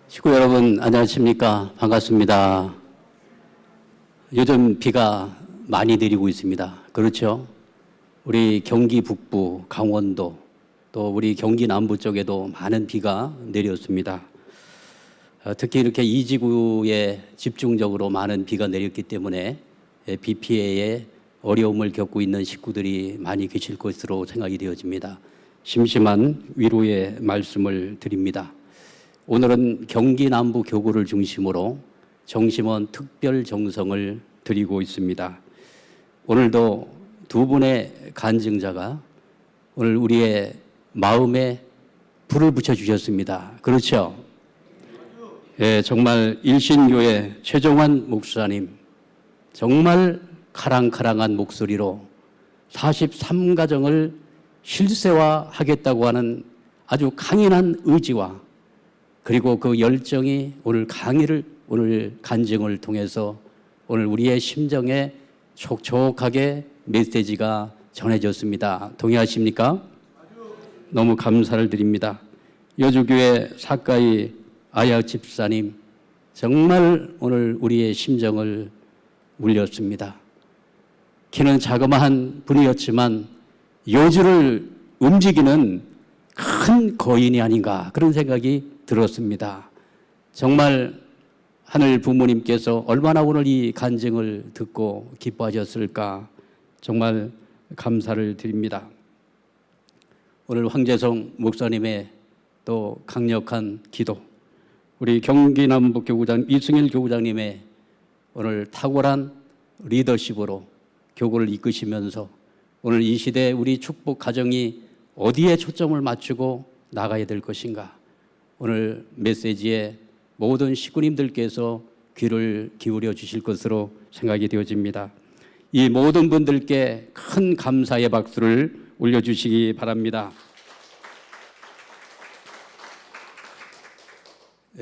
식구 여러분 안녕하십니까? 반갑습니다. 요즘 비가 많이 내리고 있습니다. 그렇죠? 우리 경기 북부, 강원도, 또 우리 경기 남부 쪽에도 많은 비가 내렸습니다. 특히 이렇게 이 지구에 집중적으로 많은 비가 내렸기 때문에 비 피해에 어려움을 겪고 있는 식구들이 많이 계실 것으로 생각이 되어집니다. 심심한 위로의 말씀을 드립니다. 오늘은 경기 남부 교구를 중심으로 정심원 특별 정성을 드리고 있습니다. 오늘도 두 분의 간증자가 오늘 우리의 마음에 불을 붙여주셨습니다. 그렇죠? 예, 정말 일신교회 최종환 목사님, 정말 카랑카랑한 목소리로 43가정을 실세화하겠다고 하는 아주 강인한 의지와 그리고 그 열정이 오늘 오늘 간증을 통해서 오늘 우리의 심정에 촉촉하게 메시지가 전해졌습니다. 동의하십니까? 너무 감사를 드립니다. 여주교회 사가이 아야 집사님, 정말 오늘 우리의 심정을 울렸습니다. 키는 자그마한 분이었지만 여주를 움직이는 큰 거인이 아닌가 그런 생각이 들었습니다. 정말 하늘 부모님께서 얼마나 오늘 이 간증을 듣고 기뻐하셨을까 정말 감사를 드립니다. 오늘 황재성 목사님의 또 강력한 기도, 우리 경기남북교구장 이승일 교구장님의 오늘 탁월한 리더십으로 교구를 이끄시면서 오늘 이 시대 우리 축복 가정이 어디에 초점을 맞추고 나가야 될 것인가, 오늘 메시지에 모든 식구님들께서 귀를 기울여 주실 것으로 생각이 되어집니다. 이 모든 분들께 큰 감사의 박수를 올려주시기 바랍니다.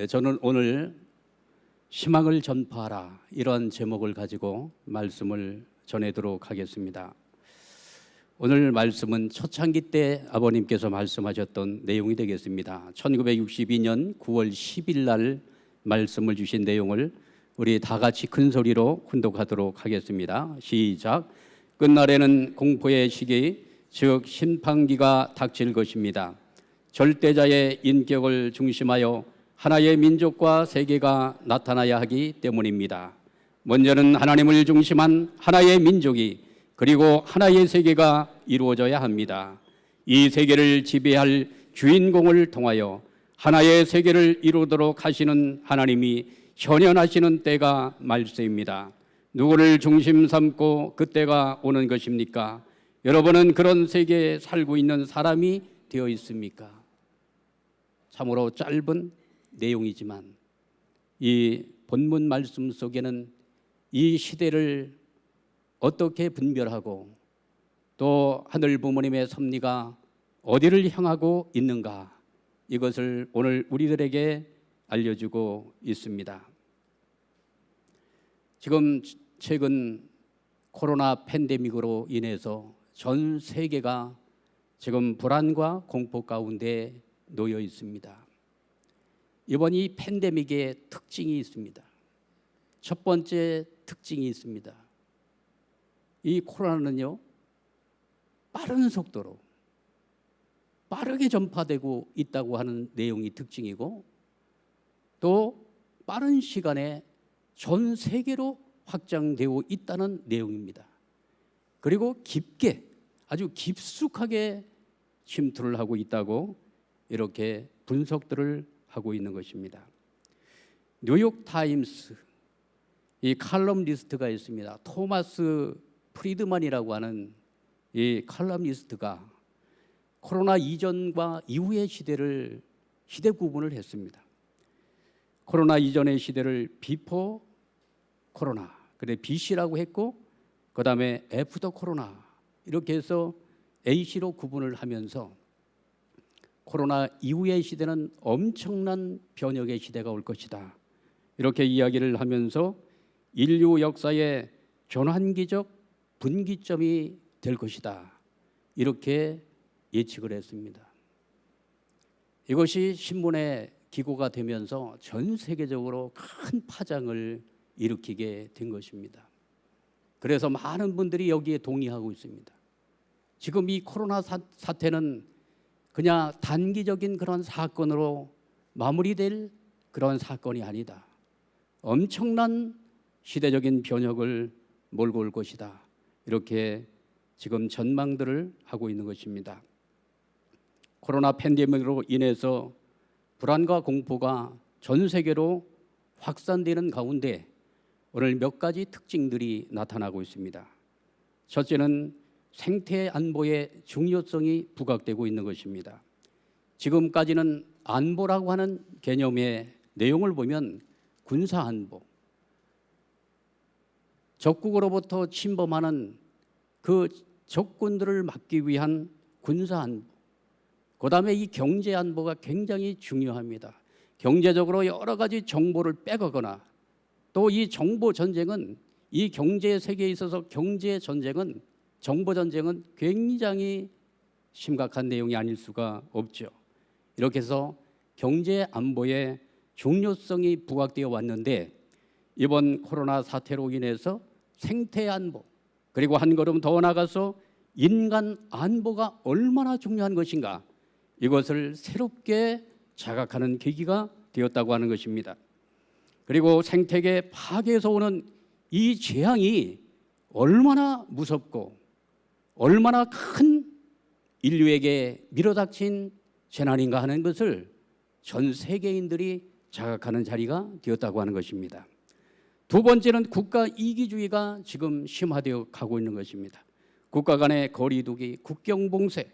저는 오늘 희망을 전파하라 이런 제목을 가지고 말씀을 전하도록 하겠습니다. 오늘 말씀은 초창기 때 아버님께서 말씀하셨던 내용이 되겠습니다. 1962년 9월 10일 날 말씀을 주신 내용을 우리 다 같이 큰 소리로 훈독하도록 하겠습니다. 시작. 끝날에는 공포의 시기, 즉 심판기가 닥칠 것입니다. 절대자의 인격을 중심하여 하나의 민족과 세계가 나타나야 하기 때문입니다. 먼저는 하나님을 중심한 하나의 민족이 그리고 하나의 세계가 이루어져야 합니다. 이 세계를 지배할 주인공을 통하여 하나의 세계를 이루도록 하시는 하나님이 현현하시는 때가 말세입니다. 누구를 중심 삼고 그 때가 오는 것입니까? 여러분은 그런 세계에 살고 있는 사람이 되어 있습니까? 참으로 짧은 내용이지만 이 본문 말씀 속에는 이 시대를 어떻게 분별하고 또 하늘 부모님의 섭리가 어디를 향하고 있는가, 이것을 오늘 우리들에게 알려주고 있습니다. 지금 최근 코로나 팬데믹으로 인해서 전 세계가 지금 불안과 공포 가운데 놓여 있습니다. 이번 이 팬데믹의 특징이 있습니다. 첫 번째 특징이 있습니다. 이 코로나는요, 빠른 속도로 빠르게 전파되고 있다고 하는 내용이 특징이고, 또 빠른 시간에 전 세계로 확장되어 있다는 내용입니다. 그리고 깊게, 아주 깊숙하게 침투를 하고 있다고 이렇게 분석들을 하고 있는 것입니다. 뉴욕 타임스 이 칼럼니스트가 있습니다. 토마스 프리드만이라고 하는 이 칼럼니스트가 코로나 이전과 이후의 시대 구분을 했습니다. 코로나 이전의 시대를 비포 코로나, 그래 BC라고 했고, 그 다음에 애프터 코로나 이렇게 해서 AC로 구분을 하면서 코로나 이후의 시대는 엄청난 변혁의 시대가 올 것이다, 이렇게 이야기를 하면서 인류 역사의 전환기적 분기점이 될 것이다, 이렇게 예측을 했습니다. 이것이 신문에 기고가 되면서 전 세계적으로 큰 파장을 일으키게 된 것입니다. 그래서 많은 분들이 여기에 동의하고 있습니다. 지금 이 코로나 사태는 그냥 단기적인 그런 사건으로 마무리될 그런 사건이 아니다. 엄청난 시대적인 변혁을 몰고 올 것이다. 이렇게 지금 전망들을 하고 있는 것입니다. 코로나 팬데믹으로 인해서 불안과 공포가 전 세계로 확산되는 가운데 오늘 몇 가지 특징들이 나타나고 있습니다. 첫째는 생태 안보의 중요성이 부각되고 있는 것입니다. 지금까지는 안보라고 하는 개념의 내용을 보면 군사 안보, 적국으로부터 침범하는 그 적군들을 막기 위한 군사 안보, 그다음에 이 경제 안보가 굉장히 중요합니다. 경제적으로 여러 가지 정보를 빼가거나 또 이 정보 전쟁은 이 경제 세계에 있어서 경제 전쟁은 정보 전쟁은 굉장히 심각한 내용이 아닐 수가 없죠. 이렇게 해서 경제 안보의 중요성이 부각되어 왔는데 이번 코로나 사태로 인해서 생태 안보 그리고 한 걸음 더 나가서 인간 안보가 얼마나 중요한 것인가 이것을 새롭게 자각하는 계기가 되었다고 하는 것입니다. 그리고 생태계 파괴에서 오는 이 재앙이 얼마나 무섭고 얼마나 큰 인류에게 밀어닥친 재난인가 하는 것을 전 세계인들이 자각하는 자리가 되었다고 하는 것입니다. 두 번째는 국가 이기주의가 지금 심화되어 가고 있는 것입니다. 국가 간의 거리두기, 국경 봉쇄,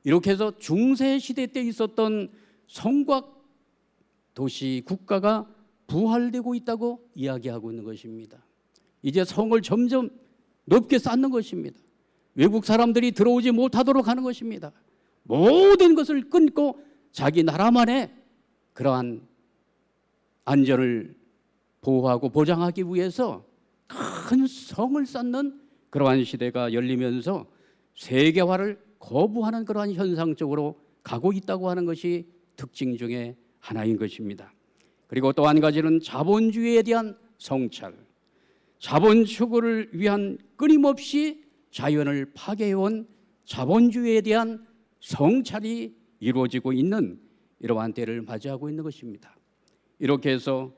이렇게 해서 중세 시대 때 있었던 성곽 도시 국가가 부활되고 있다고 이야기하고 있는 것입니다. 이제 성을 점점 높게 쌓는 것입니다. 외국 사람들이 들어오지 못하도록 하는 것입니다. 모든 것을 끊고 자기 나라만의 그러한 안전을 보호하고 보장하기 위해서 큰 성을 쌓는 그러한 시대가 열리면서 세계화를 거부하는 그러한 현상 쪽으로 가고 있다고 하는 것이 특징 중에 하나인 것입니다. 그리고 또 한 가지는 자본주의에 대한 성찰, 자본 추구를 위한 끊임없이 자연을 파괴해온 자본주의에 대한 성찰이 이루어지고 있는 이러한 때를 맞이하고 있는 것입니다. 이렇게 해서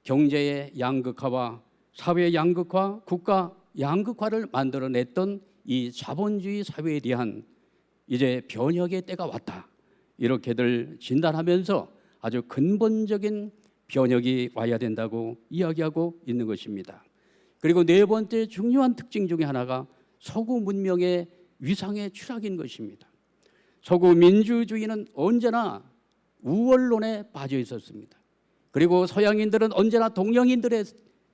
경제의 양극화와 사회 양극화, 국가 양극화를 만들어냈던 이 자본주의 사회에 대한 이제 변혁의 때가 왔다. 이렇게들 진단하면서 아주 근본적인 변혁이 와야 된다고 이야기하고 있는 것입니다. 그리고 네 번째 중요한 특징 중에 하나가 서구 문명의 위상의 추락인 것입니다. 서구 민주주의는 언제나 우월론에 빠져 있었습니다. 그리고 서양인들은 언제나 동양인들에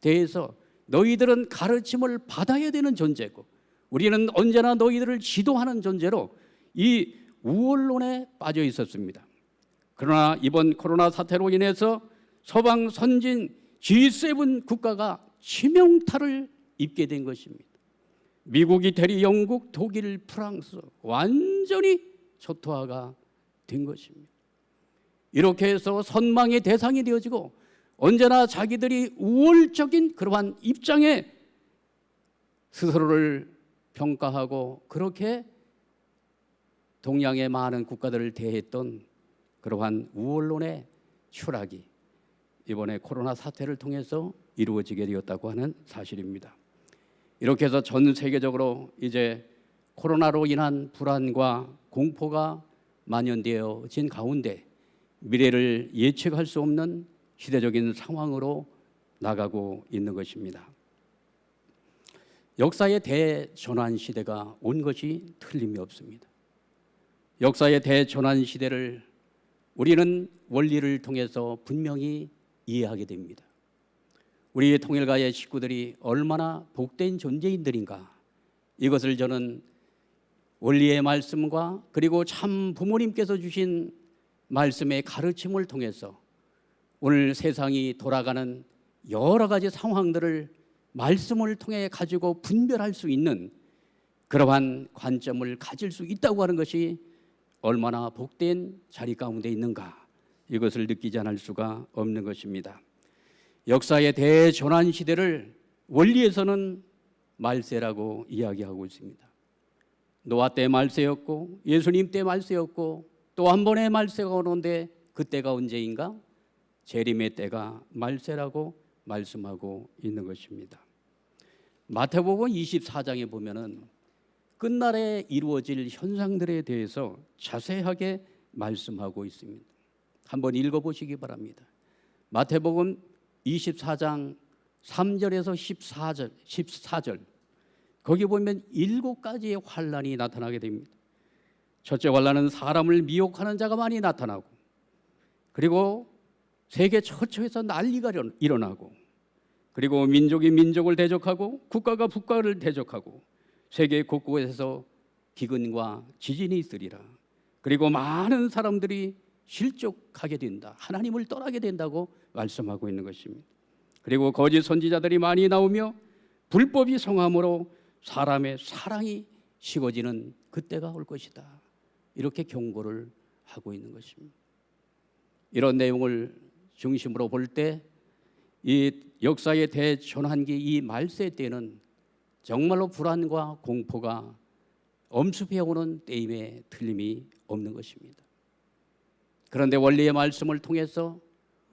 대해서 너희들은 가르침을 받아야 되는 존재고 우리는 언제나 너희들을 지도하는 존재로 이 우월론에 빠져 있었습니다. 그러나 이번 코로나 사태로 인해서 서방 선진 G7 국가가 치명타를 입게 된 것입니다. 미국, 이태리, 영국, 독일, 프랑스 완전히 초토화가 된 것입니다. 이렇게 해서 선망의 대상이 되어지고 언제나 자기들이 우월적인 그러한 입장에 스스로를 평가하고 그렇게 동양의 많은 국가들을 대했던 그러한 우월론의 추락이 이번에 코로나 사태를 통해서 이루어지게 되었다고 하는 사실입니다. 이렇게 해서 전 세계적으로 이제 코로나로 인한 불안과 공포가 만연되어진 가운데 미래를 예측할 수 없는 시대적인 상황으로 나가고 있는 것입니다. 역사의 대전환 시대가 온 것이 틀림이 없습니다. 역사의 대전환 시대를 우리는 원리를 통해서 분명히 이해하게 됩니다. 우리 통일가의 식구들이 얼마나 복된 존재인들인가 이것을 저는 원리의 말씀과 그리고 참 부모님께서 주신 말씀의 가르침을 통해서 오늘 세상이 돌아가는 여러 가지 상황들을 말씀을 통해 가지고 분별할 수 있는 그러한 관점을 가질 수 있다고 하는 것이 얼마나 복된 자리 가운데 있는가 이것을 느끼지 않을 수가 없는 것입니다. 역사의 대전환 시대를 원리에서는 말세라고 이야기하고 있습니다. 노아 때 말세였고 예수님 때 말세였고 또 한 번의 말세가 오는데 그때가 언제인가? 재림의 때가 말세라고 말씀하고 있는 것입니다. 마태복음 24장에 보면은 끝날에 이루어질 현상들에 대해서 자세하게 말씀하고 있습니다. 한번 읽어보시기 바랍니다. 마태복음 24장 3절에서 14절 거기 보면 7가지의 환난이 나타나게 됩니다. 첫째 환난은 사람을 미혹하는 자가 많이 나타나고, 그리고 세계 처처에서 난리가 일어나고, 그리고 민족이 민족을 대적하고 국가가 국가를 대적하고 세계 곳곳에서 기근과 지진이 있으리라. 그리고 많은 사람들이 실족하게 된다, 하나님을 떠나게 된다고 말씀하고 있는 것입니다. 그리고 거짓 선지자들이 많이 나오며 불법이 성함으로 사람의 사랑이 식어지는 그때가 올 것이다, 이렇게 경고를 하고 있는 것입니다. 이런 내용을 중심으로 볼 때 이 역사의 대전환기, 이 말세 때는 정말로 불안과 공포가 엄습해오는 때임에 틀림이 없는 것입니다. 그런데 원리의 말씀을 통해서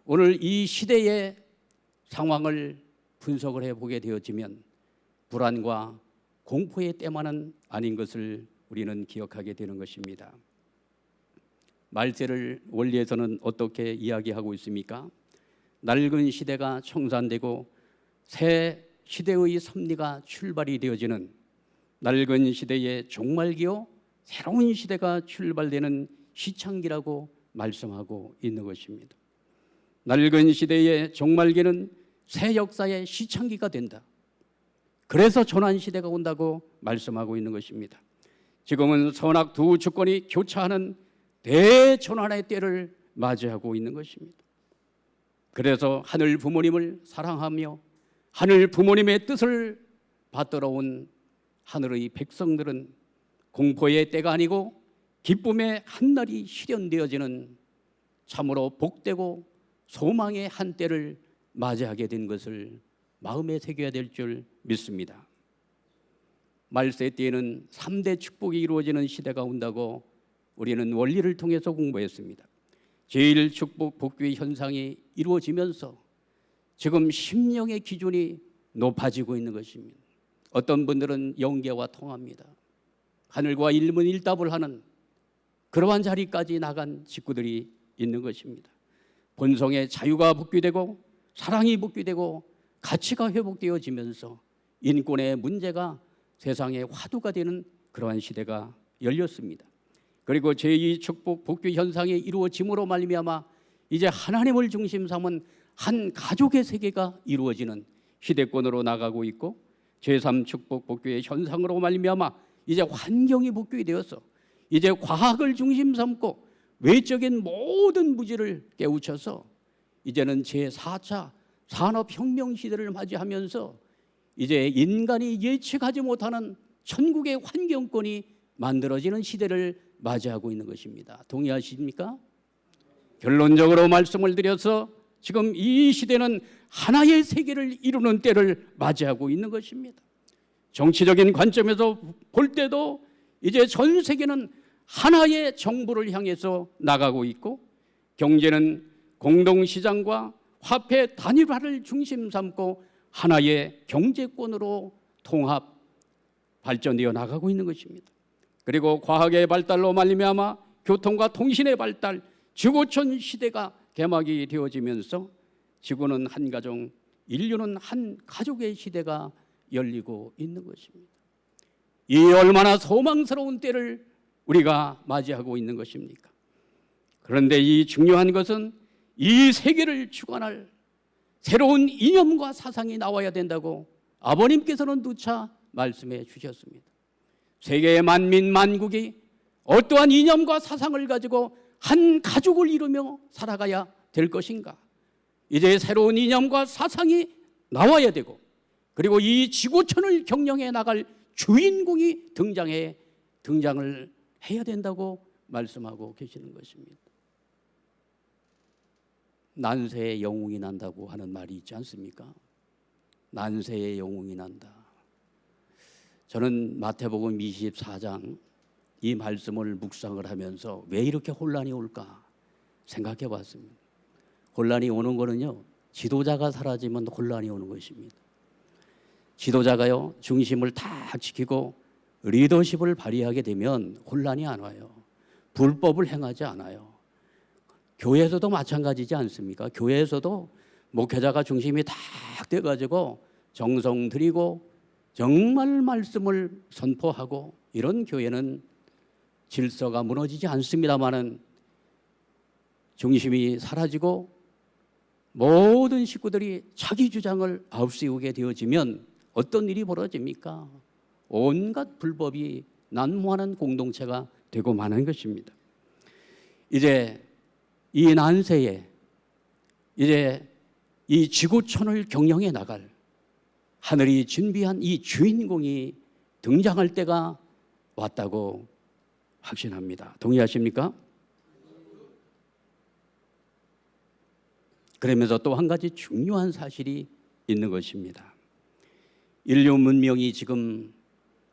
오늘 이 시대의 상황을 분석을 해보게 되어지면 불안과 공포의 때만은 아닌 것을 우리는 기억하게 되는 것입니다. 말세를 원리에서는 어떻게 이야기하고 있습니까? 낡은 시대가 청산되고 새 시대의 섭리가 출발이 되어지는 낡은 시대의 종말기요 새로운 시대가 출발되는 시창기라고 말씀하고 있는 것입니다. 낡은 시대의 종말기는 새 역사의 시창기가 된다. 그래서 전환시대가 온다고 말씀하고 있는 것입니다. 지금은 선악 두 주권이 교차하는 대전환의 때를 맞이하고 있는 것입니다. 그래서 하늘 부모님을 사랑하며 하늘 부모님의 뜻을 받들어 온 하늘의 백성들은 공포의 때가 아니고 기쁨의 한날이 실현되어지는 참으로 복되고 소망의 한때를 맞이하게 된 것을 마음에 새겨야 될 줄 믿습니다. 말세 때에는 3대 축복이 이루어지는 시대가 온다고 우리는 원리를 통해서 공부했습니다. 제1축복 복귀의 현상이 이루어지면서 지금 심령의 기준이 높아지고 있는 것입니다. 어떤 분들은 영계와 통합니다. 하늘과 일문일답을 하는 그러한 자리까지 나간 직구들이 있는 것입니다. 본성의 자유가 복귀되고 사랑이 복귀되고 가치가 회복되어지면서 인권의 문제가 세상의 화두가 되는 그러한 시대가 열렸습니다. 그리고 제2축복 복귀 현상이 이루어짐으로 말미암아 이제 하나님을 중심 삼은 한 가족의 세계가 이루어지는 시대권으로 나가고 있고, 제3축복 복귀의 현상으로 말미암아 이제 환경이 복귀되어서 이제 과학을 중심 삼고 외적인 모든 무지를 깨우쳐서 이제는 제4차 산업혁명 시대를 맞이하면서 이제 인간이 예측하지 못하는 천국의 환경권이 만들어지는 시대를 맞이하고 있는 것입니다. 동의하십니까? 결론적으로 말씀을 드려서 지금 이 시대는 하나의 세계를 이루는 때를 맞이하고 있는 것입니다. 정치적인 관점에서 볼 때도 이제 전 세계는 하나의 정부를 향해서 나가고 있고, 경제는 공동시장과 화폐 단일화를 중심 삼고 하나의 경제권으로 통합 발전되어 나가고 있는 것입니다. 그리고 과학의 발달로 말미암아 교통과 통신의 발달, 지구촌 시대가 개막이 되어지면서 지구는 한 가정, 인류는 한 가족의 시대가 열리고 있는 것입니다. 이 얼마나 소망스러운 때를 우리가 맞이하고 있는 것입니까? 그런데 이 중요한 것은 이 세계를 주관할 새로운 이념과 사상이 나와야 된다고 아버님께서는 누차 말씀해 주셨습니다. 세계의 만민 만국이 어떠한 이념과 사상을 가지고 한 가족을 이루며 살아가야 될 것인가? 이제 새로운 이념과 사상이 나와야 되고, 그리고 이 지구촌을 경영해 나갈 주인공이 등장을 해야 된다고 말씀하고 계시는 것입니다. 난세의 영웅이 난다고 하는 말이 있지 않습니까? 난세의 영웅이 난다. 저는 마태복음 24장 이 말씀을 묵상을 하면서 왜 이렇게 혼란이 올까 생각해 봤습니다. 혼란이 오는 거는요, 지도자가 사라지면 혼란이 오는 것입니다. 지도자가요, 중심을 탁 지키고 리더십을 발휘하게 되면 혼란이 안 와요. 불법을 행하지 않아요. 교회에서도 마찬가지지 않습니까? 교회에서도 목회자가 중심이 탁 돼가지고 정성 들이고 정말 말씀을 선포하고 이런 교회는 질서가 무너지지 않습니다마는 중심이 사라지고 모든 식구들이 자기 주장을 앞세우게 되어지면 어떤 일이 벌어집니까? 온갖 불법이 난무하는 공동체가 되고 마는 것입니다. 이제 이 난세에 이제 이 지구촌을 경영해 나갈 하늘이 준비한 이 주인공이 등장할 때가 왔다고 확신합니다. 동의하십니까? 그러면서 또 한 가지 중요한 사실이 있는 것입니다. 인류 문명이 지금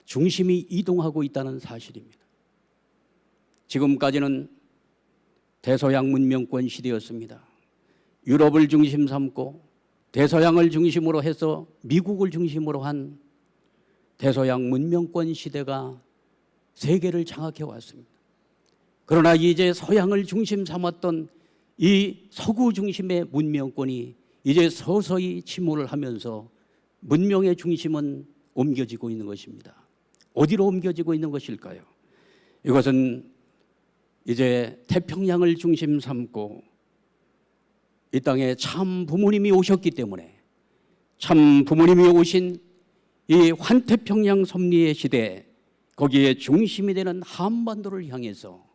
중심이 이동하고 있다는 사실입니다. 지금까지는 대서양 문명권 시대였습니다. 유럽을 중심 삼고 대서양을 중심으로 해서 미국을 중심으로 한 대서양 문명권 시대가 세계를 장악해 왔습니다. 그러나 이제 서양을 중심 삼았던 이 서구 중심의 문명권이 이제 서서히 침몰을 하면서 문명의 중심은 옮겨지고 있는 것입니다. 어디로 옮겨지고 있는 것일까요? 이것은 이제 태평양을 중심 삼고 이 땅에 참 부모님이 오셨기 때문에 참 부모님이 오신 이 환태평양 섭리의 시대, 거기에 중심이 되는 한반도를 향해서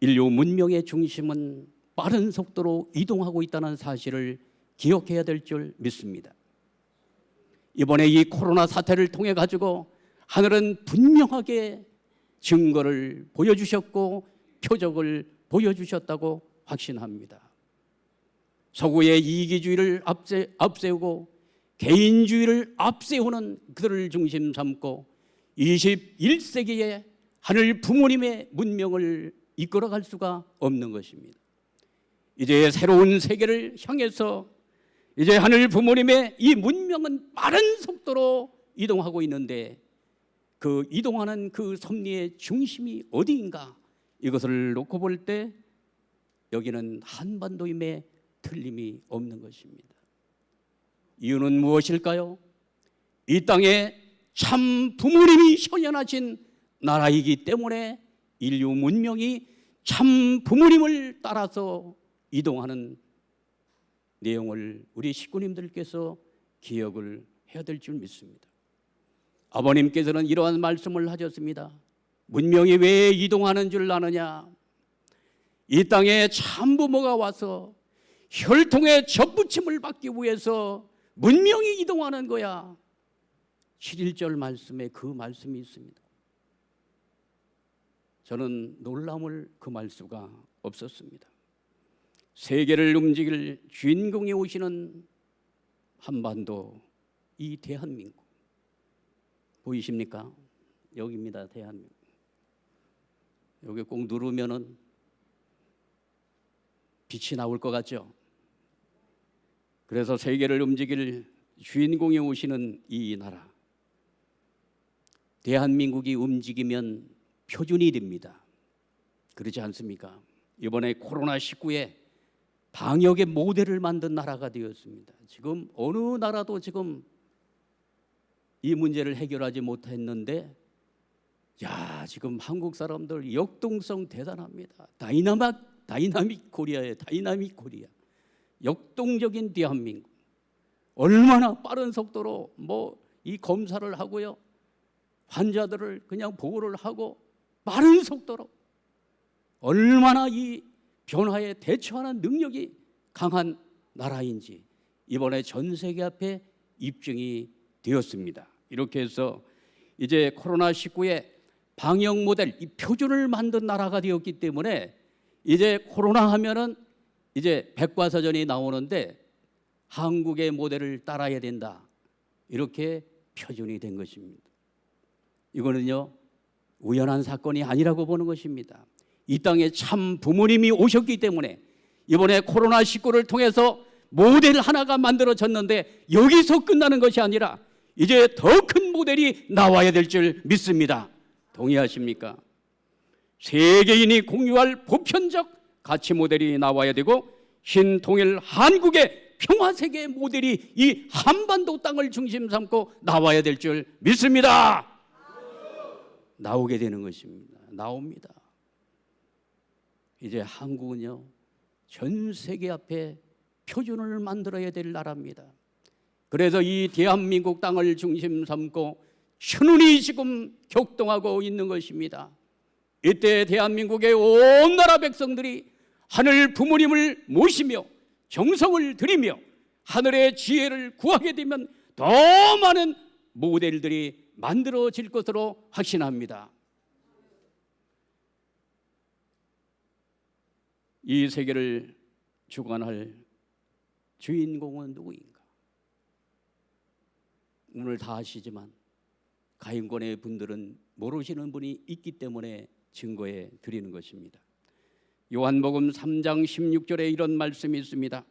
인류 문명의 중심은 빠른 속도로 이동하고 있다는 사실을 기억해야 될 줄 믿습니다. 이번에 이 코로나 사태를 통해 가지고 하늘은 분명하게 증거를 보여주셨고 표적을 보여주셨다고 확신합니다. 서구의 이기주의를 앞세우고 개인주의를 앞세우는 그들을 중심 삼고 21세기에 하늘 부모님의 문명을 이끌어갈 수가 없는 것입니다. 이제 새로운 세계를 향해서 이제 하늘 부모님의 이 문명은 빠른 속도로 이동하고 있는데 그 이동하는 그 섭리의 중심이 어디인가, 이것을 놓고 볼 때 여기는 한반도임에 틀림이 없는 것입니다. 이유는 무엇일까요? 이 땅에 참 부모님이 현현하신 나라이기 때문에 인류 문명이 참 부모님을 따라서 이동하는 내용을 우리 식구님들께서 기억을 해야 될 줄 믿습니다. 아버님께서는 이러한 말씀을 하셨습니다. 문명이 왜 이동하는 줄 아느냐? 이 땅에 참부모가 와서 혈통의 접붙임을 받기 위해서 문명이 이동하는 거야. 7.1절 말씀에 그 말씀이 있습니다. 저는 놀람을 금할 수가 없었습니다. 세계를 움직일 주인공이 오시는 한반도, 이 대한민국 보이십니까? 여기입니다. 대한민국. 여기 꼭 누르면은 빛이 나올 것 같죠? 그래서 세계를 움직일 주인공이 오시는 이 나라, 대한민국이 움직이면 표준이 됩니다. 그렇지 않습니까? 이번에 코로나19에 방역의 모델을 만든 나라가 되었습니다. 지금 어느 나라도 지금 이 문제를 해결하지 못했는데, 야, 지금 한국 사람들 역동성 대단합니다. 다이나믹 코리아에 다이나믹 코리아. 역동적인 대한민국. 얼마나 빠른 속도로 이 검사를 하고요, 환자들을 그냥 보호를 하고 빠른 속도로 얼마나 이 변화에 대처하는 능력이 강한 나라인지 이번에 전 세계 앞에 입증이 되었습니다. 이렇게 해서 이제 코로나19의 방역 모델, 이 표준을 만든 나라가 되었기 때문에 이제 코로나 하면은 이제 백과사전이 나오는데 한국의 모델을 따라야 된다, 이렇게 표준이 된 것입니다. 이거는요 우연한 사건이 아니라고 보는 것입니다. 이 땅에 참 부모님이 오셨기 때문에 이번에 코로나19를 통해서 모델 하나가 만들어졌는데 여기서 끝나는 것이 아니라 이제 더 큰 모델이 나와야 될 줄 믿습니다. 동의하십니까? 세계인이 공유할 보편적 가치 모델이 나와야 되고 신통일 한국의 평화세계 모델이 이 한반도 땅을 중심 삼고 나와야 될 줄 믿습니다. 나오게 되는 것입니다. 나옵니다. 이제 한국은요 전 세계 앞에 표준을 만들어야 될 나라입니다. 그래서 이 대한민국 땅을 중심 삼고 천운이 지금 격동하고 있는 것입니다. 이때 대한민국의 온 나라 백성들이 하늘 부모님을 모시며 정성을 들이며 하늘의 지혜를 구하게 되면 더 많은 모델들이 만들어질 것으로 확신합니다. 이 세계를 주관할 주인공은 누구인가? 오늘 다 아시지만 가인권의 분들은 모르시는 분이 있기 때문에 증거해 드리는 것입니다. 요한복음 3장 16절에 이런 말씀이 있습니다.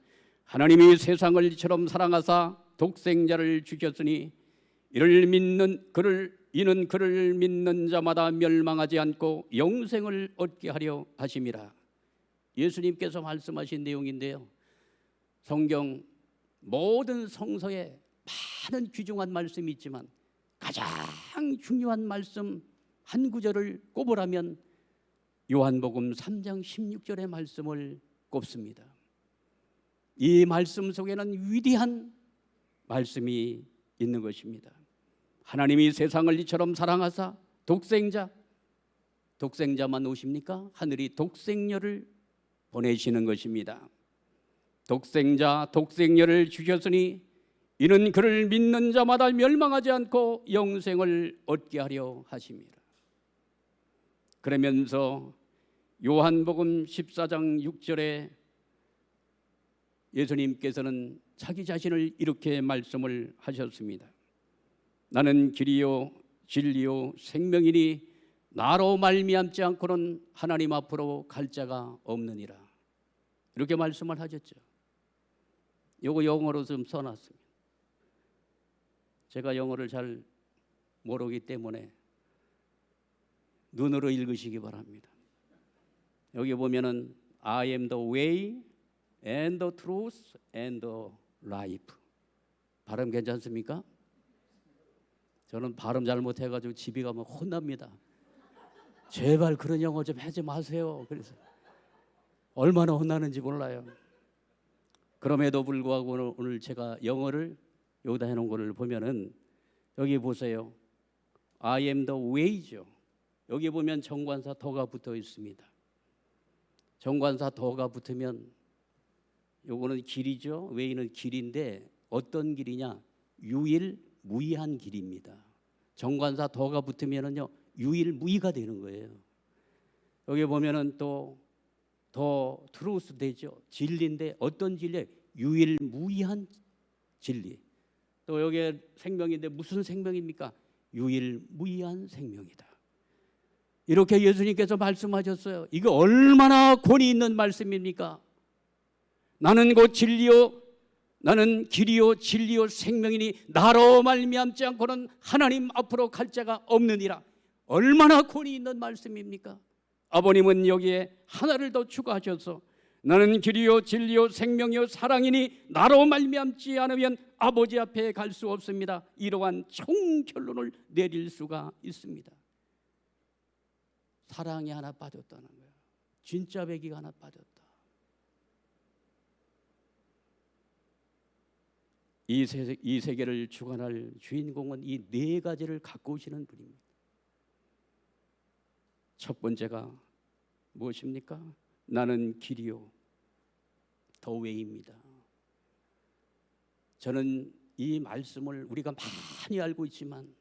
하나님이 세상을 이처럼 사랑하사 독생자를 주셨으니 이는 그를 믿는 자마다 멸망하지 않고 영생을 얻게 하려 하심이라. 예수님께서 말씀하신 내용인데요, 성경 모든 성서에 많은 귀중한 말씀이 있지만 가장 중요한 말씀 한 구절을 꼽으라면 요한복음 3장 16절의 말씀을 꼽습니다. 이 말씀 속에는 위대한 말씀이 있는 것입니다. 하나님이 세상을 이처럼 사랑하사 독생자만 오십니까? 하늘이 독생녀를 보내시는 것입니다. 독생녀를 주셨으니 이는 그를 믿는 자마다 멸망하지 않고 영생을 얻게 하려 하심이라. 그러면서 요한복음 14장 6절에 예수님께서는 자기 자신을 이렇게 말씀을 하셨습니다. 나는 길이요 진리요 생명이니 나로 말미암지 않고는 하나님 앞으로 갈 자가 없느니라. 이렇게 말씀을 하셨죠. 요거 영어로 좀 써놨습니다. 제가 영어를 잘 모르기 때문에 눈으로 읽으시기 바랍니다. 여기 보면은 I am the way and the truth and the life. 발음 괜찮습니까? 저는 발음 잘못해가지고 집에 가면 혼납니다. 제발 그런 영어 좀 하지 마세요. 그래서 얼마나 혼나는지 몰라요. 그럼에도 불구하고 오늘 제가 영어를 여기다 해놓은 거를 보면은 여기 보세요. I am the way죠. 여기 보면 정관사 더가 붙어 있습니다. 정관사 더가 붙으면 요거는 길이죠. way는 길인데 어떤 길이냐? 유일무이한 길입니다. 정관사 더가 붙으면은요 유일무이가 되는 거예요. 여기 보면은 또 더 트루스 되죠. 진리인데 어떤 진리? 유일무이한 진리. 또 여기 생명인데 무슨 생명입니까? 유일무이한 생명이다. 이렇게 예수님께서 말씀하셨어요. 이거 얼마나 권위 있는 말씀입니까? 나는 곧 진리요, 나는 길이요 진리요 생명이니 나로 말미암지 않고는 하나님 앞으로 갈 자가 없느니라. 얼마나 권위 있는 말씀입니까? 아버님은 여기에 하나를 더 추가하셔서 나는 길이요 진리요 생명이요 사랑이니 나로 말미암지 않으면 아버지 앞에 갈 수 없습니다. 이러한 총결론을 내릴 수가 있습니다. 사랑이 하나 빠졌다는 거예요. 진짜 배기가 하나 빠졌다. 이 세계를 주관할 주인공은 이 네 가지를 갖고 오시는 분입니다. 첫 번째가 무엇입니까? 나는 길이요 더 웨이입니다. 저는 이 말씀을 우리가 많이 알고 있지만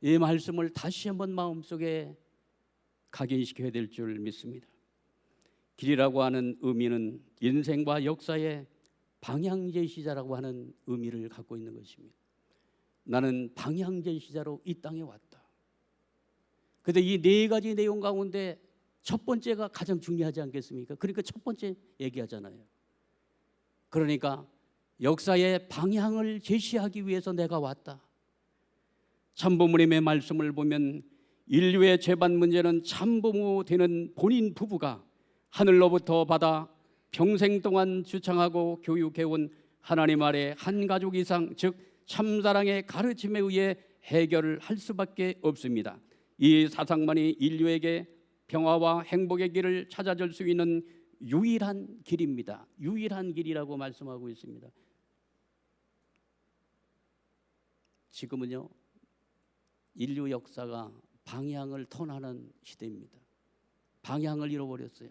이 말씀을 다시 한번 마음속에 각인시켜야 될 줄 믿습니다. 길이라고 하는 의미는 인생과 역사의 방향 제시자라고 하는 의미를 갖고 있는 것입니다. 나는 방향 제시자로 이 땅에 왔다. 그런데 이 네 가지 내용 가운데 첫 번째가 가장 중요하지 않겠습니까? 그러니까 첫 번째 얘기하잖아요. 그러니까 역사의 방향을 제시하기 위해서 내가 왔다. 참부모님의 말씀을 보면 인류의 재반 문제는 참부모 되는 본인 부부가 하늘로부터 받아 평생 동안 주창하고 교육해온 하나님 아래 한 가족 이상, 즉 참사랑의 가르침에 의해 해결을 할 수밖에 없습니다. 이 사상만이 인류에게 평화와 행복의 길을 찾아줄 수 있는 유일한 길입니다. 유일한 길이라고 말씀하고 있습니다. 지금은요, 인류 역사가 방향을 턴하는 시대입니다. 방향을 잃어버렸어요.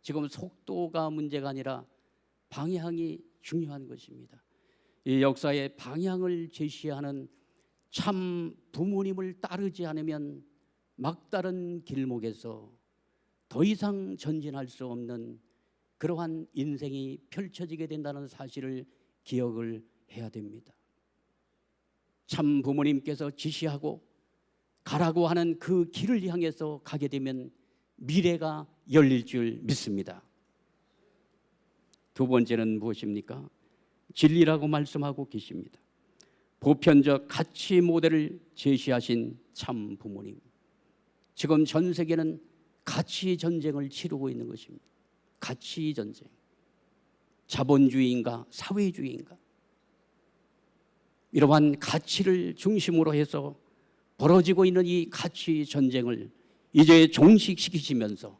지금 속도가 문제가 아니라 방향이 중요한 것입니다. 이 역사의 방향을 제시하는 참 부모님을 따르지 않으면 막다른 길목에서 더 이상 전진할 수 없는 그러한 인생이 펼쳐지게 된다는 사실을 기억을 해야 됩니다. 참 부모님께서 지시하고 가라고 하는 그 길을 향해서 가게 되면 미래가 열릴 줄 믿습니다. 두 번째는 무엇입니까? 진리라고 말씀하고 계십니다. 보편적 가치 모델을 제시하신 참 부모님. 지금 전 세계는 가치 전쟁을 치르고 있는 것입니다. 가치 전쟁. 자본주의인가 사회주의인가. 이러한 가치를 중심으로 해서 벌어지고 있는 이 가치 전쟁을 이제 종식시키시면서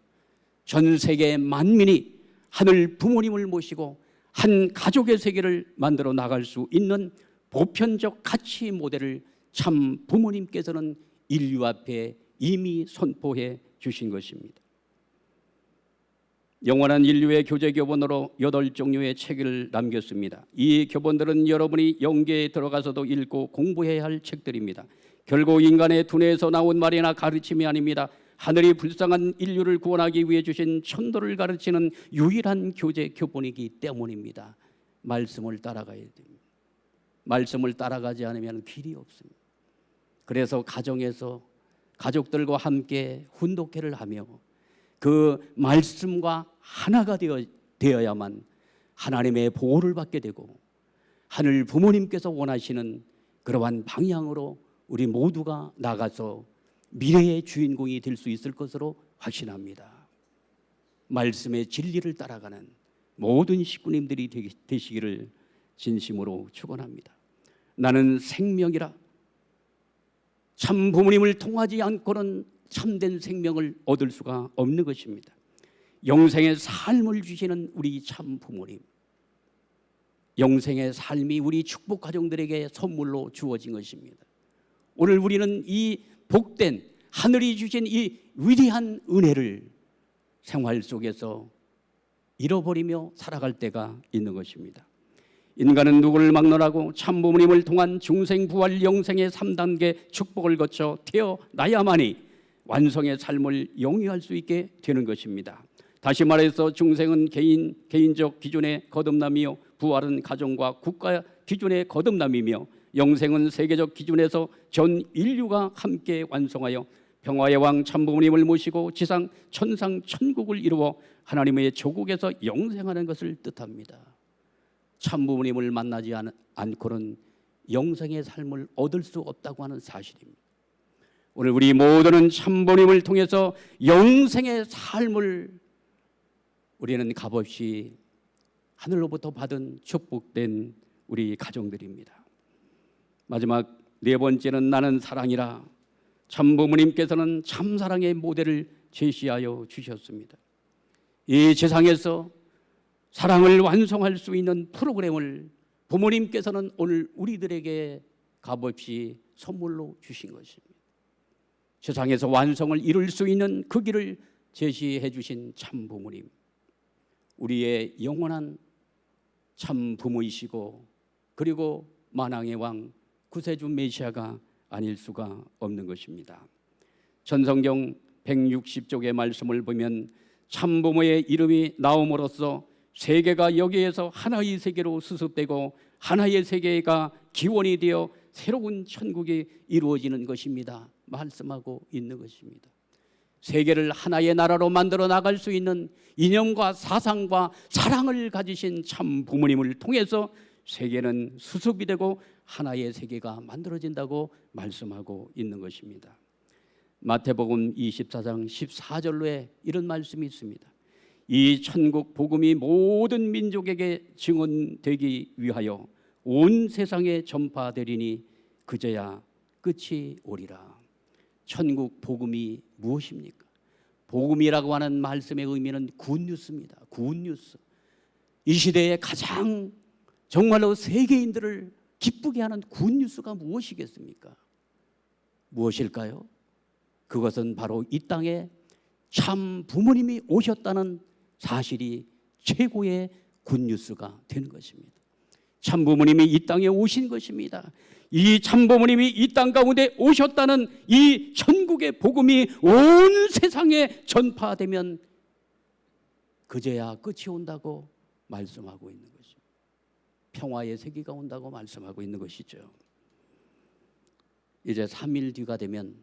전 세계 만민이 하늘 부모님을 모시고 한 가족의 세계를 만들어 나갈 수 있는 보편적 가치 모델을 참 부모님께서는 인류 앞에 이미 선포해 주신 것입니다. 영원한 인류의 교재 교본으로 8종류의 책을 남겼습니다. 이 교본들은 여러분이 영계에 들어가서도 읽고 공부해야 할 책들입니다. 결국 인간의 두뇌에서 나온 말이나 가르침이 아닙니다. 하늘이 불쌍한 인류를 구원하기 위해 주신 천도를 가르치는 유일한 교재 교본이기 때문입니다. 말씀을 따라가야 됩니다. 말씀을 따라가지 않으면 길이 없습니다. 그래서 가정에서 가족들과 함께 훈독회를 하며 그 말씀과 하나가 되어야만 하나님의 보호를 받게 되고 하늘 부모님께서 원하시는 그러한 방향으로 우리 모두가 나가서 미래의 주인공이 될 수 있을 것으로 확신합니다. 말씀의 진리를 따라가는 모든 식구님들이 되시기를 진심으로 축원합니다. 나는 생명이라. 참 부모님을 통하지 않고는 참된 생명을 얻을 수가 없는 것입니다. 영생의 삶을 주시는 우리 참 부모님. 영생의 삶이 우리 축복 가정들에게 선물로 주어진 것입니다. 오늘 우리는 이 복된 하늘이 주신 이 위대한 은혜를 생활 속에서 잃어버리며 살아갈 때가 있는 것입니다. 인간은 누구를 막론하고 참 부모님을 통한 중생 부활 영생의 3단계 축복을 거쳐 태어나야만이 완성의 삶을 영위할 수 있게 되는 것입니다. 다시 말해서 중생은 개인적 기준의 거듭남이요, 부활은 가정과 국가 기준의 거듭남이며 영생은 세계적 기준에서 전 인류가 함께 완성하여 평화의 왕 참부모님을 모시고 지상 천상 천국을 이루어 하나님의 조국에서 영생하는 것을 뜻합니다. 참부모님을 만나지 않고는 영생의 삶을 얻을 수 없다고 하는 사실입니다. 오늘 우리 모두는 참부모님을 통해서 영생의 삶을 우리는 값없이 하늘로부터 받은 축복된 우리 가정들입니다. 마지막 네 번째는 나는 사랑이라. 참부모님께서는 참사랑의 모델을 제시하여 주셨습니다. 이 세상에서 사랑을 완성할 수 있는 프로그램을 부모님께서는 오늘 우리들에게 값없이 선물로 주신 것입니다. 세상에서 완성을 이룰 수 있는 그 길을 제시해 주신 참부모님. 우리의 영원한 참부모이시고 그리고 만왕의 왕 구세주 메시아가 아닐 수가 없는 것입니다. 전성경 160쪽의 말씀을 보면 참부모의 이름이 나옴으로써 세계가 여기에서 하나의 세계로 수습되고 하나의 세계가 기원이 되어 새로운 천국이 이루어지는 것입니다. 말씀하고 있는 것입니다. 세계를 하나의 나라로 만들어 나갈 수 있는 이념과 사상과 사랑을 가지신 참 부모님을 통해서 세계는 수습이 되고 하나의 세계가 만들어진다고 말씀하고 있는 것입니다. 마태복음 24장 14절로에 이런 말씀이 있습니다. 이 천국 복음이 모든 민족에게 증언되기 위하여 온 세상에 전파되리니 그제야 끝이 오리라. 천국 복음이 무엇입니까? 복음이라고 하는 말씀의 의미는 굿뉴스입니다. 굿뉴스. 이 시대에 가장 정말로 세계인들을 기쁘게 하는 굿뉴스가 무엇이겠습니까? 무엇일까요? 그것은 바로 이 땅에 참 부모님이 오셨다는 사실이 최고의 굿뉴스가 되는 것입니다. 참 부모님이 이 땅에 오신 것입니다. 이 참 부모님이 이 땅 가운데 오셨다는 이 천국의 복음이 온 세상에 전파되면 그제야 끝이 온다고 말씀하고 있는 것입니다. 평화의 세계가 온다고 말씀하고 있는 것이죠. 이제 3일 뒤가 되면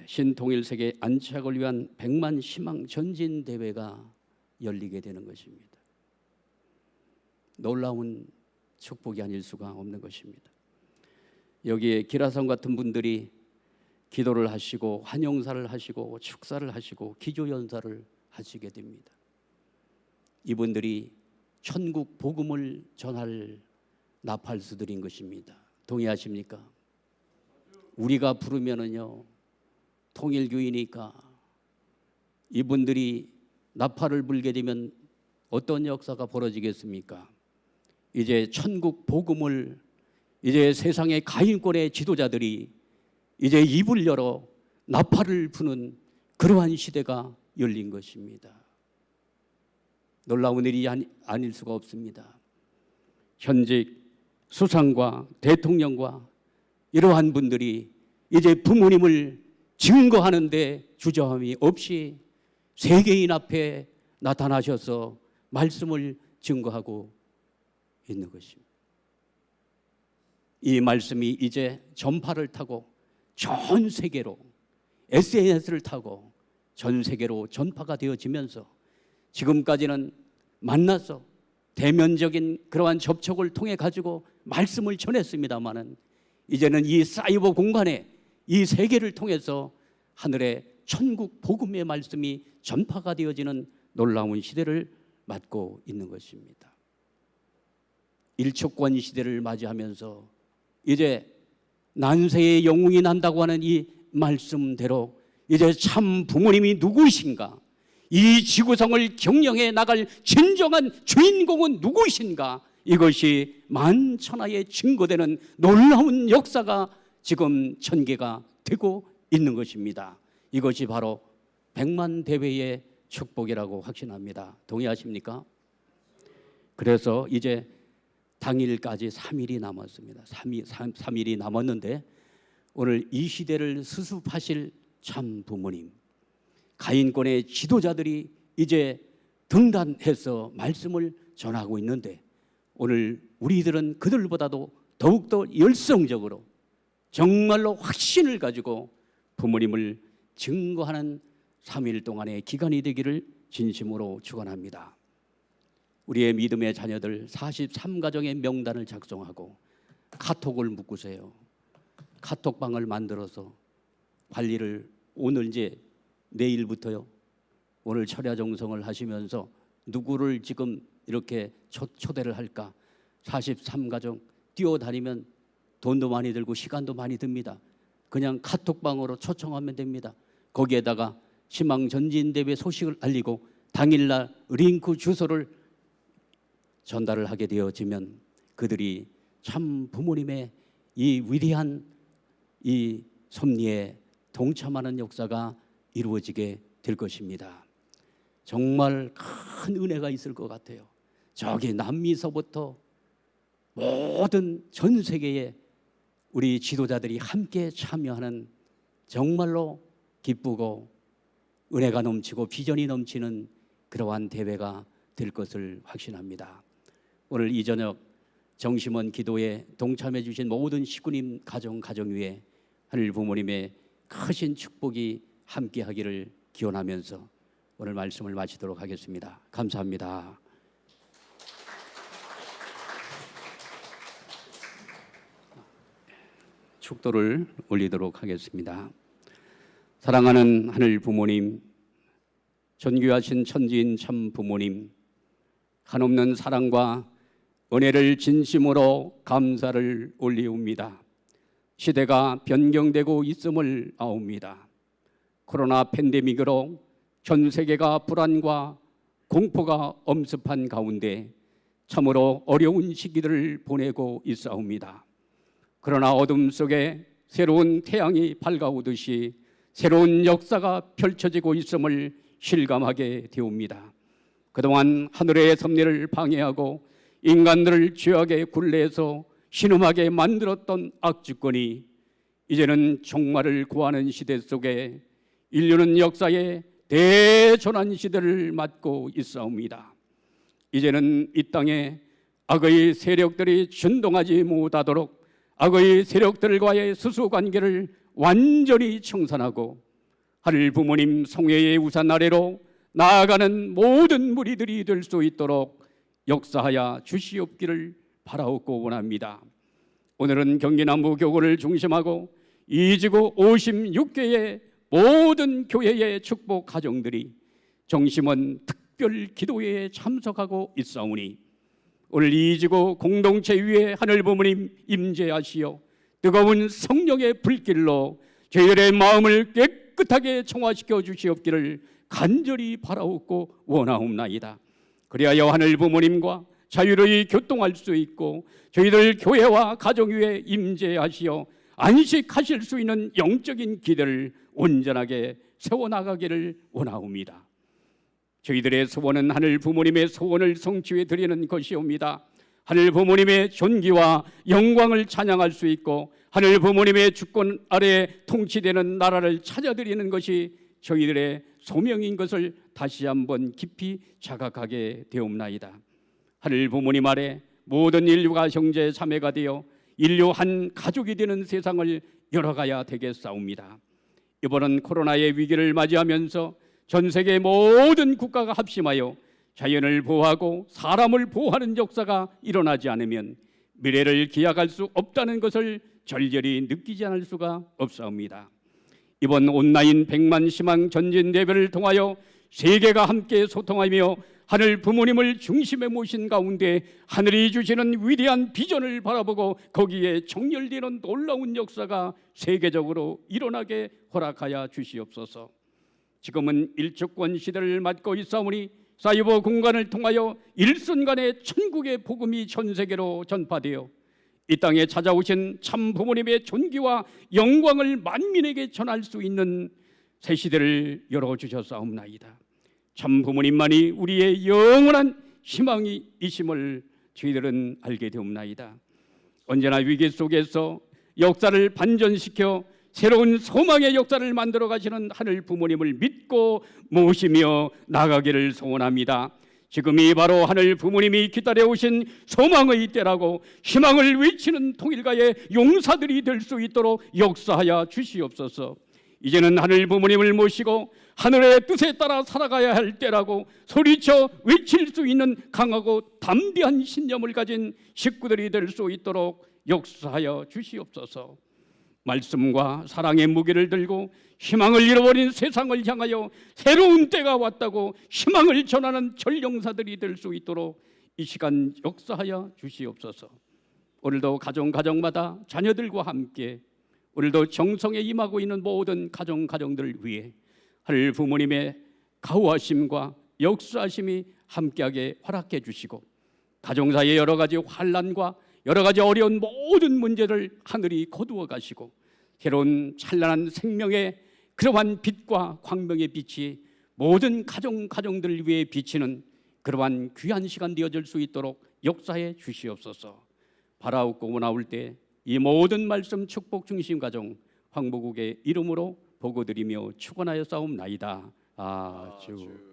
신통일세계 안착을 위한 100만 희망 전진 대회가 열리게 되는 것입니다. 놀라운 축복이 아닐 수가 없는 것입니다. 여기에 기라성 같은 분들이 기도를 하시고 환영사를 하시고 축사를 하시고 기조연사를 하시게 됩니다. 이분들이 천국 복음을 전할 나팔수들인 것입니다. 동의하십니까? 우리가 부르면은요, 통일교이니까 이분들이 나팔을 불게 되면 어떤 역사가 벌어지겠습니까? 이제 천국 복음을 이제 세상의 가인권의 지도자들이 이제 입을 열어 나팔을 부는 그러한 시대가 열린 것입니다. 놀라운 일이 아닐 수가 없습니다. 현직 수상과 대통령과 이러한 분들이 이제 부모님을 증거하는 데 주저함이 없이 세계인 앞에 나타나셔서 말씀을 증거하고 있는 것입니다. 이 말씀이 이제 전파를 타고 전 세계로 SNS를 타고 전 세계로 전파가 되어지면서 지금까지는 만나서 대면적인 그러한 접촉을 통해 가지고 말씀을 전했습니다마는 이제는 이 사이버 공간에 이 세계를 통해서 하늘의 천국 복음의 말씀이 전파가 되어지는 놀라운 시대를 맞고 있는 것입니다. 일초권 시대를 맞이하면서 이제 난세의 영웅이 난다고 하는 이 말씀대로 이제 참 부모님이 누구이신가, 이 지구성을 경영해 나갈 진정한 주인공은 누구이신가, 이것이 만천하에 증거되는 놀라운 역사가 지금 전개가 되고 있는 것입니다. 이것이 바로 100만 대회의 축복이라고 확신합니다. 동의하십니까? 그래서 이제 당일까지 3일이 남았습니다. 3일이 남았는데 오늘 이 시대를 수습하실 참 부모님, 가인권의 지도자들이 이제 등단해서 말씀을 전하고 있는데 오늘 우리들은 그들보다도 더욱더 열성적으로 정말로 확신을 가지고 부모님을 증거하는 3일 동안의 기간이 되기를 진심으로 축원합니다. 우리의 믿음의 자녀들 43가정의 명단을 작성하고 카톡을 묶으세요. 카톡방을 만들어서 관리를 오늘 이제 내일부터요. 오늘 철야 정성을 하시면서 누구를 지금 이렇게 초대를 할까? 43가정 뛰어다니면 돈도 많이 들고 시간도 많이 듭니다. 그냥 카톡방으로 초청하면 됩니다. 거기에다가 희망전진대회 소식을 알리고 당일날 링크 주소를 전달을 하게 되어지면 그들이 참 부모님의 이 위대한 이 섭리에 동참하는 역사가 이루어지게 될 것입니다. 정말 큰 은혜가 있을 것 같아요. 저기 남미서부터 모든 전 세계의 우리 지도자들이 함께 참여하는 정말로 기쁘고 은혜가 넘치고 비전이 넘치는 그러한 대회가 될 것을 확신합니다. 오늘 이 저녁 정심원 기도에 동참해 주신 모든 식구님 가정 위에 하늘 부모님의 크신 축복이 함께하기를 기원하면서 오늘 말씀을 마치도록 하겠습니다. 감사합니다. 축도를 올리도록 하겠습니다. 사랑하는 하늘 부모님, 존귀하신 천지인 참 부모님, 한없는 사랑과 은혜를 진심으로 감사를 올리옵니다. 시대가 변경되고 있음을 아옵니다. 코로나 팬데믹으로 전 세계가 불안과 공포가 엄습한 가운데 참으로 어려운 시기들을 보내고 있사옵니다. 그러나 어둠 속에 새로운 태양이 밝아오듯이 새로운 역사가 펼쳐지고 있음을 실감하게 되옵니다. 그동안 하늘의 섭리를 방해하고 인간들을 죄악의 굴레에서 신음하게 만들었던 악주권이 이제는 종말을 구하는 시대 속에 인류는 역사의 대전환 시대를 맞고 있사옵니다. 이제는 이 땅에 악의 세력들이 준동하지 못하도록 악의 세력들과의 수수관계를 완전히 청산하고 하늘 부모님 성회의 우산 아래로 나아가는 모든 무리들이 될 수 있도록 역사하여 주시옵기를 바라옵고 원합니다. 오늘은 경기남부 교구를 중심하고 이지구 56개의 모든 교회의 축복 가정들이 정심원 특별 기도회에 참석하고 있사오니 오늘 이지구 공동체 위에 하늘 부모님 임재하시어 뜨거운 성령의 불길로 저희들의 마음을 깨끗하게 청화시켜 주시옵기를 간절히 바라옵고 원하옵나이다. 그리하여 하늘 부모님과 자유로이 교통할 수 있고 저희들 교회와 가정 위에 임재하시어 안식하실 수 있는 영적인 기대를 온전하게 세워나가기를 원하옵니다. 저희들의 소원은 하늘 부모님의 소원을 성취해 드리는 것이옵니다. 하늘 부모님의 존귀와 영광을 찬양할 수 있고 하늘 부모님의 주권 아래 통치되는 나라를 찾아드리는 것이 저희들의 소명인 것을 다시 한번 깊이 자각하게 되옵나이다. 하늘 부모님 아래 모든 인류가 형제 자매가 되어 인류 한 가족이 되는 세상을 열어가야 되겠사옵니다. 이번은 코로나의 위기를 맞이하면서 전 세계 모든 국가가 합심하여 자연을 보호하고 사람을 보호하는 역사가 일어나지 않으면 미래를 기약할 수 없다는 것을 절절히 느끼지 않을 수가 없사옵니다. 이번 온라인 100만 희망 전진 대회를 통하여 세계가 함께 소통하며 하늘 부모님을 중심에 모신 가운데 하늘이 주시는 위대한 비전을 바라보고 거기에 정렬되는 놀라운 역사가 세계적으로 일어나게 허락하여 주시옵소서. 지금은 일주권 시대를 맞고 있사오니 사이버 공간을 통하여 일순간에 천국의 복음이 전 세계로 전파되어 이 땅에 찾아오신 참 부모님의 존귀와 영광을 만민에게 전할 수 있는 새 시대를 열어주셨사옵나이다. 참 부모님만이 우리의 영원한 희망이 이심을 저희들은 알게 되옵나이다. 언제나 위기 속에서 역사를 반전시켜 새로운 소망의 역사를 만들어 가시는 하늘 부모님을 믿고 모시며 나가기를 소원합니다. 지금이 바로 하늘 부모님이 기다려오신 소망의 때라고 희망을 외치는 통일가의 용사들이 될 수 있도록 역사하여 주시옵소서. 이제는 하늘 부모님을 모시고 하늘의 뜻에 따라 살아가야 할 때라고 소리쳐 외칠 수 있는 강하고 담대한 신념을 가진 식구들이 될 수 있도록 역사하여 주시옵소서. 말씀과 사랑의 무게를 들고 희망을 잃어버린 세상을 향하여 새로운 때가 왔다고 희망을 전하는 전령사들이 될 수 있도록 이 시간 역사하여 주시옵소서. 오늘도 가정마다 자녀들과 함께 오늘도 정성에 임하고 있는 모든 가정들을 위해 하늘 부모님의 가호하심과 역사하심이 함께하게 허락해 주시고 가정사의 여러 가지 환난과 여러 가지 어려운 모든 문제를 하늘이 거두어 가시고 새로운 찬란한 생명의 그러한 빛과 광명의 빛이 모든 가정들을 위해 비치는 그러한 귀한 시간 되어질 수 있도록 역사해 주시옵소서. 바라옵고 원하올 때 이 모든 말씀 축복 중심 가정 황보국의 이름으로 보고드리며 축원하여 싸움나이다. 아주